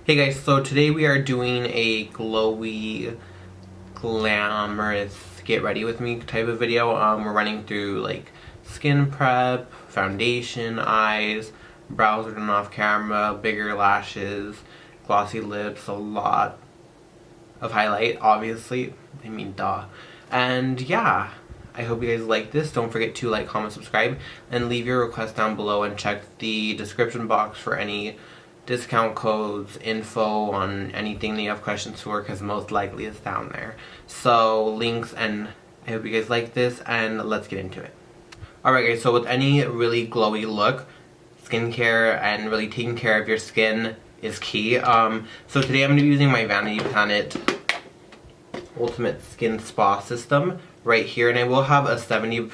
Hey guys, so today we are doing a glowy, glamorous, get ready with me type of video. We're running through like skin prep, foundation, eyes, brows are done off camera, bigger lashes, glossy lips, a lot of highlight, obviously. I mean, duh. And yeah, I hope you guys like this. Don't forget to like, comment, subscribe, and leave your request down below and check the description box for any discount codes, info on anything that you have questions for, because most likely it's down there. So links, and I hope you guys like this, and let's get into it. Alright guys, so with any really glowy look, skincare and really taking care of your skin is key. So today I'm going to be using my Vanity Planet Ultimate Skin Spa System right here, and I will have a 70%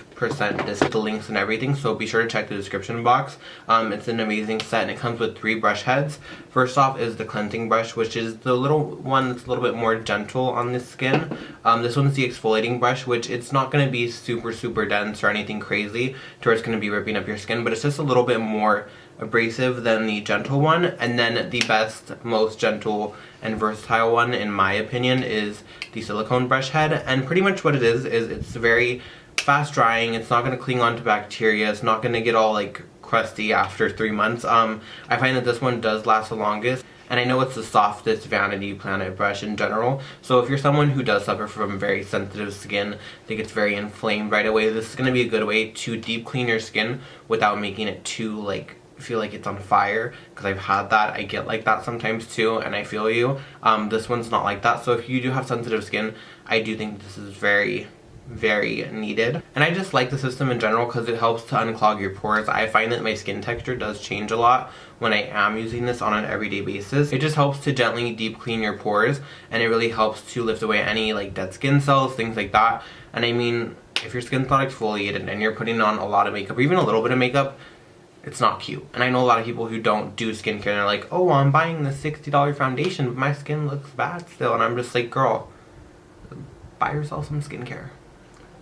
discount, the links and everything, so be sure to check the description box. It's an amazing set, and it comes with 3 brush heads. First off is the cleansing brush, which is the little one that's a little bit more gentle on the skin. This one's the exfoliating brush, which it's not going to be super dense or anything crazy to where it's going to be ripping up your skin, but it's just a little bit more abrasive than the gentle one. And then the best, most gentle and versatile one in my opinion is the silicone brush head. And pretty much what it is it's very fast drying. It's not going to cling on to bacteria. It's not going to get all like crusty after 3 months. I find that this one does last the longest, and I know it's the softest Vanity Planet brush in general. So if you're someone who does suffer from very sensitive skin that gets very inflamed right away, this is going to be a good way to deep clean your skin without making it too like feel like it's on fire, because I've had that. I get like that sometimes too, and I feel you. This one's not like that, so if you do have sensitive skin, I do think this is very needed. And I just like the system in general because it helps to unclog your pores. I find that my skin texture does change a lot when I am using this on an everyday basis. It just helps to gently deep clean your pores, and it really helps to lift away any like dead skin cells, things like that. And I mean, if your skin's not exfoliated and you're putting on a lot of makeup, or even a little bit of makeup, it's not cute. And I know a lot of people who don't do skincare and they're like, oh, I'm buying this $60 foundation, but my skin looks bad still. And I'm just like, girl, buy yourself some skincare.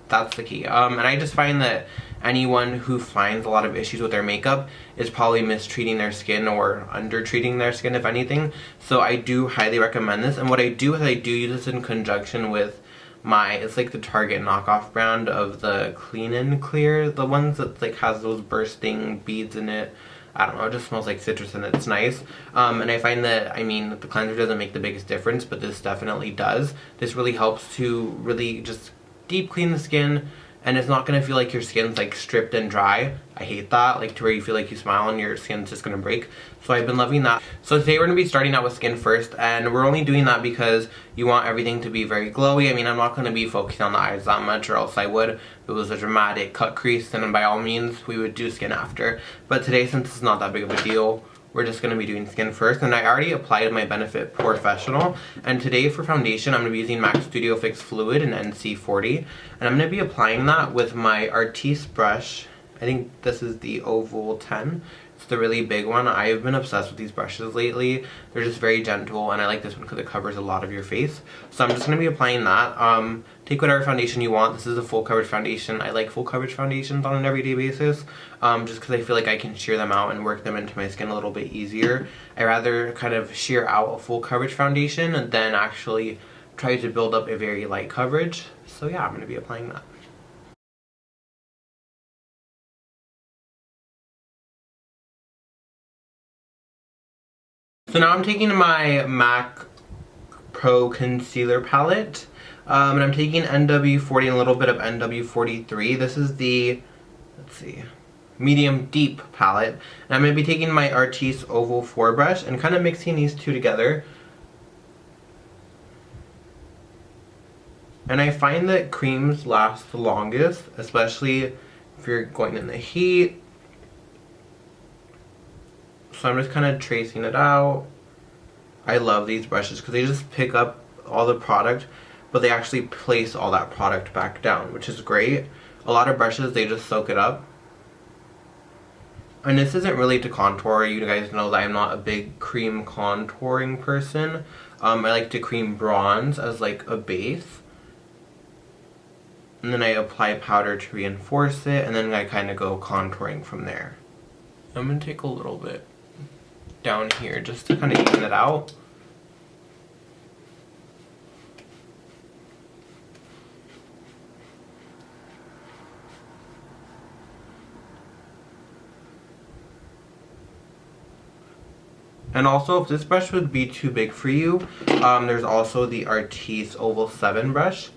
That's the key. And I just find that anyone who finds a lot of issues with their makeup is probably mistreating their skin or undertreating their skin, if anything. So I do highly recommend this. And what I do is I do use this in conjunction with it's like the Target knockoff brand of the Clean and Clear, the ones that like has those bursting beads in it. I don't know, it just smells like citrus and it's nice. And I find that, I mean, the cleanser doesn't make the biggest difference, but this definitely does. This really helps to really just deep clean the skin, and it's not going to feel like your skin's like stripped and dry. I hate that, like to where you feel like you smile and your skin's just going to break. So I've been loving that. So today we're going to be starting out with skin first, and we're only doing that because you want everything to be very glowy. I mean, I'm not going to be focusing on the eyes that much, or else I would. If it was a dramatic cut crease, then by all means we would do skin after. But today, since it's not that big of a deal, we're just going to be doing skin first. And I already applied my Benefit Porefessional. And today for foundation, I'm going to be using MAC Studio Fix Fluid in NC40. And I'm going to be applying that with my Artiste brush. I think this is the Oval 10. It's the really big one. I've been obsessed with these brushes lately. They're just very gentle, and I like this one because it covers a lot of your face. So I'm just going to be applying that. Take whatever foundation you want. This is a full coverage foundation. I like full coverage foundations on an everyday basis, just because I feel like I can sheer them out and work them into my skin a little bit easier. I rather kind of sheer out a full coverage foundation than actually try to build up a very light coverage. So yeah, I'm going to be applying that. So now I'm taking my MAC Pro Concealer palette, and I'm taking NW40 and a little bit of NW43. This is the, let's see, medium deep palette. And I'm going to be taking my Artiste Oval 4 brush and kind of mixing these two together. And I find that creams last the longest, especially if you're going in the heat. So I'm just kind of tracing it out. I love these brushes because they just pick up all the product, but they actually place all that product back down, which is great. A lot of brushes, they just soak it up. And this isn't really to contour. You guys know that I'm not a big cream contouring person. I like to cream bronze as like a base. And then I apply powder to reinforce it, and then I kind of go contouring from there. I'm going to take a little bit down here just to kind of even it out. And also, if this brush would be too big for you, there's also the Artis Oval 7 brush.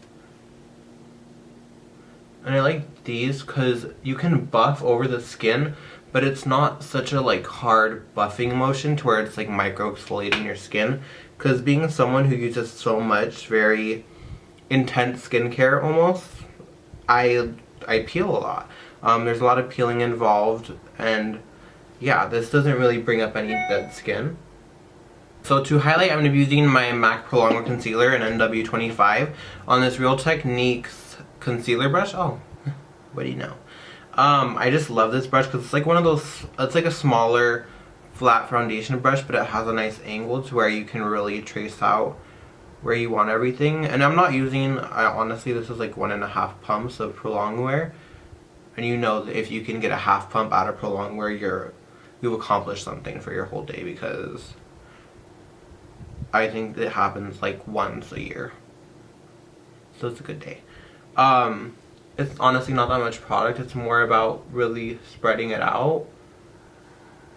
And I like these because you can buff over the skin, but it's not such a like hard buffing motion to where it's like micro exfoliating your skin. Because being someone who uses so much very intense skincare almost, I peel a lot. There's a lot of peeling involved, and yeah, this doesn't really bring up any dead skin. So to highlight, I'm going to be using my MAC Prolongwear Concealer in NW25 on this Real Techniques concealer brush. Oh, what do you know? I just love this brush because it's like one of those, it's like a smaller flat foundation brush, but it has a nice angle to where you can really trace out where you want everything. And I'm not using, honestly, this is like 1.5 pumps of Prolongwear. And you know that if you can get a half pump out of Prolongwear, you've accomplished something for your whole day, because I think it happens like once a year. So it's a good day. It's honestly not that much product. It's more about really spreading it out.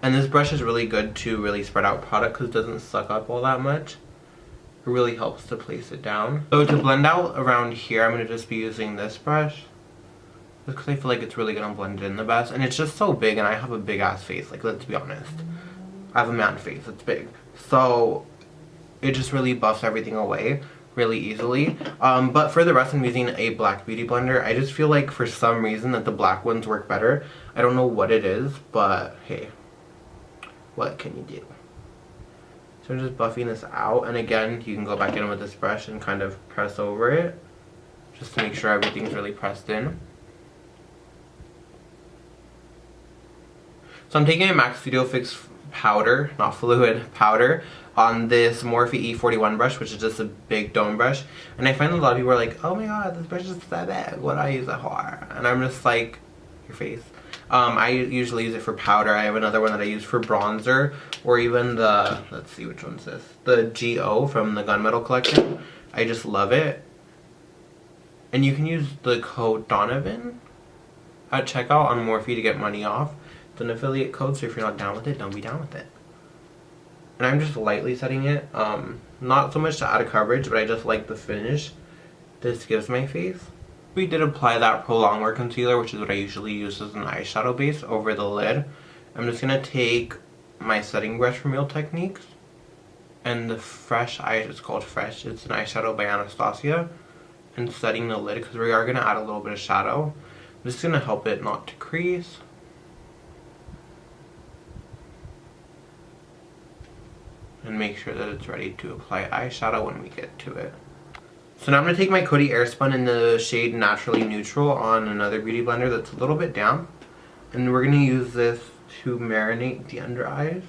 And this brush is really good to really spread out product because it doesn't suck up all that much. It really helps to place it down. So to blend out around here, I'm going to just be using this brush. Just because I feel like it's really going to blend in the best. And it's just so big, and I have a big ass face. Like, let's be honest. I have a man face. It's big. So it just really buffs everything away really easily. But for the rest, I'm using a black beauty blender. I just feel like for some reason that the black ones work better. I don't know what it is, but hey, what can you do? So I'm just buffing this out, and again, you can go back in with this brush and kind of press over it just to make sure everything's really pressed in. So I'm taking a MAC Studio Fix powder, not fluid, powder, on this Morphe E41 brush, which is just a big dome brush. And I find a lot of people are like, oh my god, this brush is so big, what do I use it for? And I'm just like, your face. I usually use it for powder. I have another one that I use for bronzer, or even the, let's see, which one's this? The GO from the Gunmetal collection. I just love it. And you can use the code Donovan at checkout on Morphe to get money off. It's an affiliate code, so if you're not down with it, don't be down with it. And I'm just lightly setting it. Not so much to add coverage, but I just like the finish this gives my face. We did apply that Prolongwear concealer, which is what I usually use as an eyeshadow base, over the lid. I'm just going to take my setting brush from Real Techniques and the Fresh it's called Fresh, it's an eyeshadow by Anastasia, and setting the lid because we are going to add a little bit of shadow. I'm just going to help it not to crease. And make sure that it's ready to apply eyeshadow when we get to it. So now I'm going to take my Coty Airspun in the shade Naturally Neutral on another beauty blender that's a little bit damp. And we're going to use this to marinate the under eyes.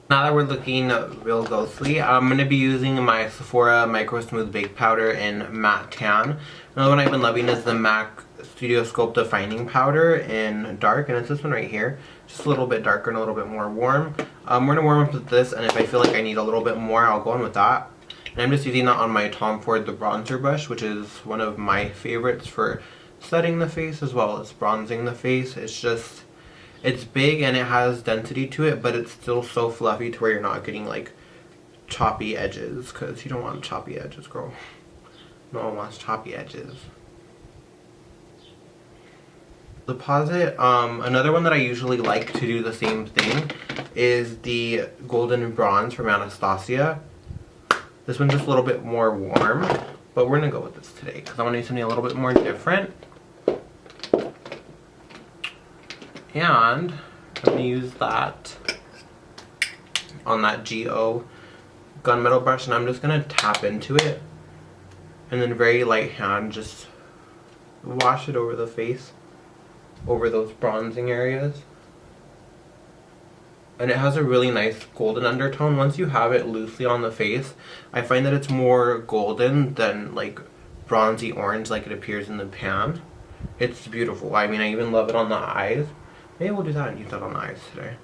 Now that we're looking real ghostly, I'm going to be using my Sephora Micro Smooth Bake Powder in Matte Tan. Another one I've been loving is the MAC Studio Sculpt Defining Powder in Dark, and it's this one right here. Just a little bit darker and a little bit more warm. We're going to warm up with this, and if I feel like I need a little bit more, I'll go in with that. And I'm just using that on my Tom Ford the Bronzer brush, which is one of my favorites for setting the face as well as bronzing the face. It's big and it has density to it, but it's still so fluffy to where you're not getting like choppy edges, because you don't want choppy edges, girl. No one wants choppy edges. Deposit. Another one that I usually like to do the same thing is the Golden Bronze from Anastasia. This one's just a little bit more warm, but we're gonna go with this today because I want to do something a little bit more different. And I'm going to use that on that GO gunmetal brush, and I'm just going to tap into it and then very light hand just wash it over the face, over those bronzing areas. And it has a really nice golden undertone. Once you have it loosely on the face, I find that it's more golden than like bronzy orange like it appears in the pan. It's beautiful. I mean, I even love it on the eyes. Maybe we'll do that and use that on the eyes today.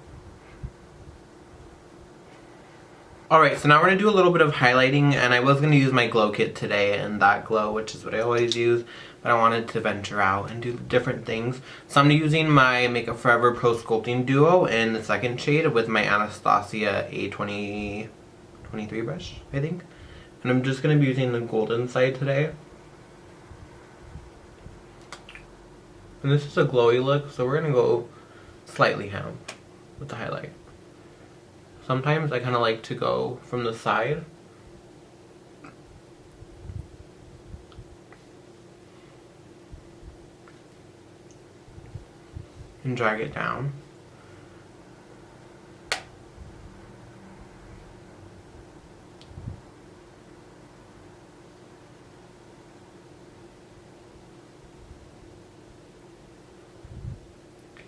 Alright, so now we're going to do a little bit of highlighting, and I was going to use my glow kit today and that glow, which is what I always use, but I wanted to venture out and do different things. So I'm using my Makeup Forever Pro Sculpting Duo in the second shade with my Anastasia A23 brush, I think. And I'm just going to be using the golden side today. And this is a glowy look, so we're going to go slightly ham with the highlight. Sometimes I kind of like to go from the side. And drag it down.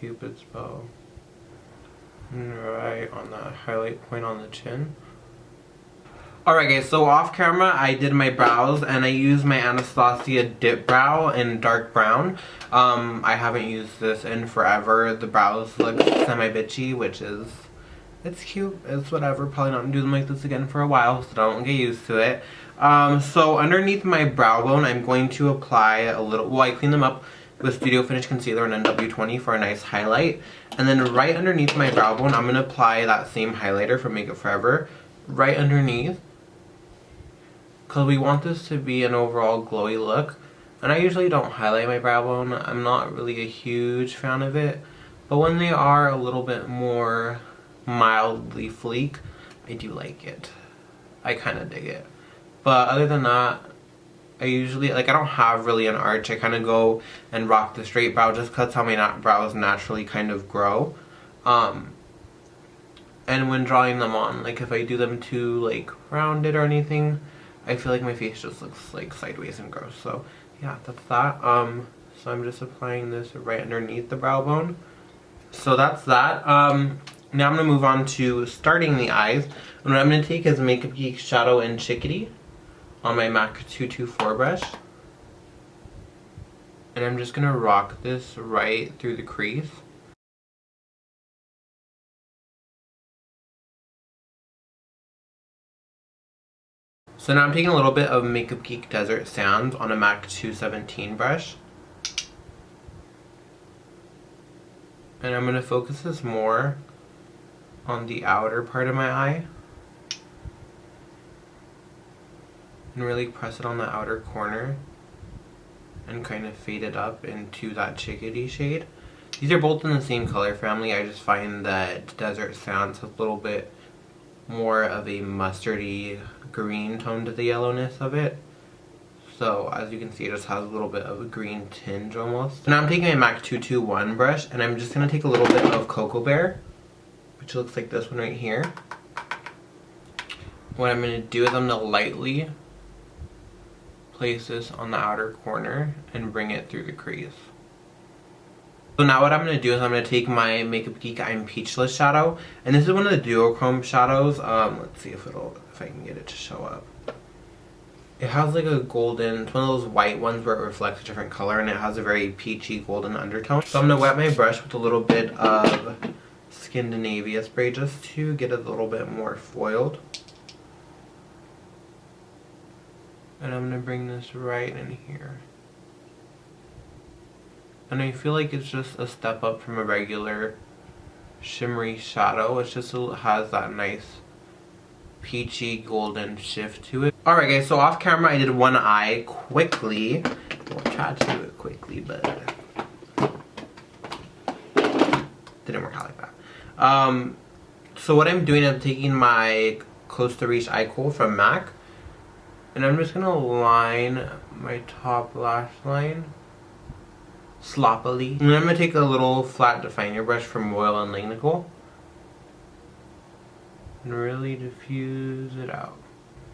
Cupid's bow. Right on the highlight point on the chin. Alright guys, so off camera I did my brows and I used my Anastasia Dip Brow in dark brown. I haven't used this in forever. The brows look semi-bitchy, which is, it's cute, it's whatever. Probably not gonna do them like this again for a while, so don't get used to it. So underneath my brow bone I'm going to apply a little, well, I clean them up with Studio Finish Concealer and NW20 for a nice highlight. And then right underneath my brow bone, I'm going to apply that same highlighter from Makeup Forever right underneath. Because we want this to be an overall glowy look. And I usually don't highlight my brow bone. I'm not really a huge fan of it. But when they are a little bit more mildly fleek, I do like it. I kind of dig it. But other than that, I usually, like, I don't have really an arch. I kind of go and rock the straight brow just because how my brows naturally kind of grow. And when drawing them on, like, if I do them too, like, rounded or anything, I feel like my face just looks, like, sideways and gross. So, yeah, that's that. So I'm just applying this right underneath the brow bone. So that's that. Now I'm going to move on to starting the eyes. And what I'm going to take is Makeup Geek Shadow in Chickadee on my MAC 224 brush. And I'm just going to rock this right through the crease. So now I'm taking a little bit of Makeup Geek Desert Sands on a MAC 217 brush. And I'm going to focus this more on the outer part of my eye. And really press it on the outer corner and kind of fade it up into that Chickadee shade. These are both in the same color family. I just find that Desert Sands has a little bit more of a mustardy green tone to the yellowness of it. So as you can see, it just has a little bit of a green tinge almost. So now I'm taking my MAC 221 brush and I'm just going to take a little bit of Coco Bear, which looks like this one right here. What I'm going to do is I'm going to lightly place this on the outer corner and bring it through the crease. So now what I'm going to do is I'm going to take my Makeup Geek I'm Peachless shadow, and this is one of the duochrome shadows. Let's see if I can get it to show up. It has like a golden, it's one of those white ones where it reflects a different color and it has a very peachy golden undertone. So I'm going to wet my brush with a little bit of Scandinavia spray just to get it a little bit more foiled. And I'm going to bring this right in here. And I feel like it's just a step up from a regular shimmery shadow. It just has that nice peachy golden shift to it. Alright guys, so off camera I did one eye quickly. Well, I tried to do it quickly, but didn't work out like that. So what I'm doing, I'm taking my Costa Riche eye Kohl from MAC. And I'm just going to line my top lash line sloppily. And then I'm going to take a little flat definer brush from Royal and Langnickel and really diffuse it out.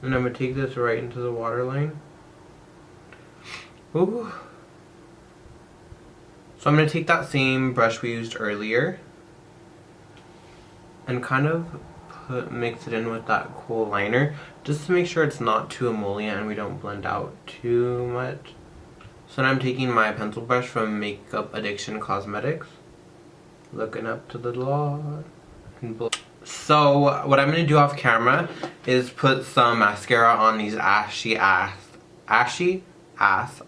And I'm going to take this right into the waterline. Ooh. So I'm going to take that same brush we used earlier and kind of mix it in with that Kohl liner just to make sure it's not too emollient and we don't blend out too much. So now I'm taking my pencil brush from Makeup Addiction Cosmetics, looking up to the Lord. So what I'm going to do off camera is put some mascara on these ashy ass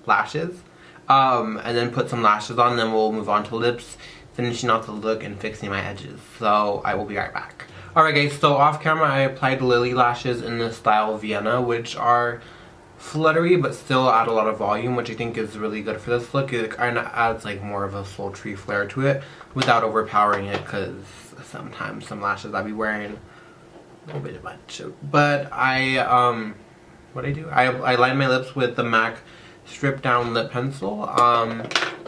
lashes, and then put some lashes on, then we'll move on to lips, finishing off the look and fixing my edges. So I will be right back. Alright guys, so off camera I applied Lilly lashes in the style Vienna, which are fluttery but still add a lot of volume, which I think is really good for this look. It kind of adds like more of a sultry flair to it without overpowering it, because sometimes some lashes I'll be wearing a little bit much. But what I do? I line my lips with the MAC Stripdown Lip Pencil. I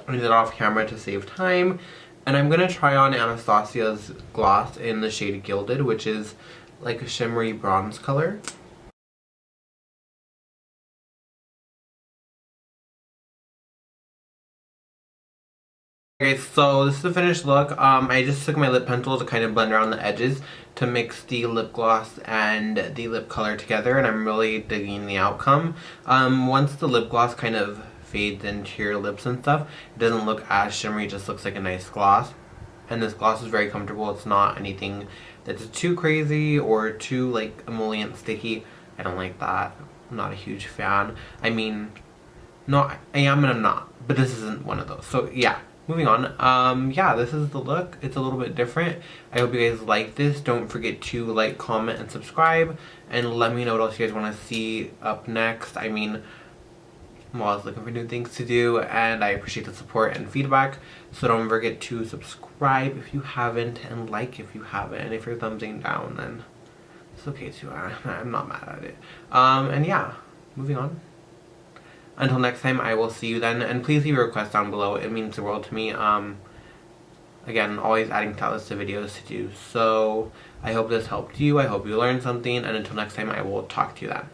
did it off camera to save time. And I'm going to try on Anastasia's gloss in the shade Gilded, which is like a shimmery bronze color. Okay, so this is the finished look. I just took my lip pencil to kind of blend around the edges to mix the lip gloss and the lip color together, and I'm really digging the outcome. Once the lip gloss kind of fades into your lips and stuff, it doesn't look as shimmery, it just looks like a nice gloss. And this gloss is very comfortable. It's not anything that's too crazy or too like emollient sticky. I don't like that. I'm not a huge fan. I mean, no, I am and I'm not, but this isn't one of those. So yeah. Moving on, yeah, this is the look. It's a little bit different. I hope you guys like this. Don't forget to like, comment, and subscribe. And let me know what else you guys want to see up next. I mean, I'm always looking for new things to do. And I appreciate the support and feedback. So don't forget to subscribe if you haven't. And like if you haven't. And if you're thumbsing down, then it's okay too. I'm not mad at it. And yeah, moving on. Until next time, I will see you then, and please leave a request down below. It means the world to me. Again, always adding to that list of videos to do. So, I hope this helped you. I hope you learned something, and until next time, I will talk to you then.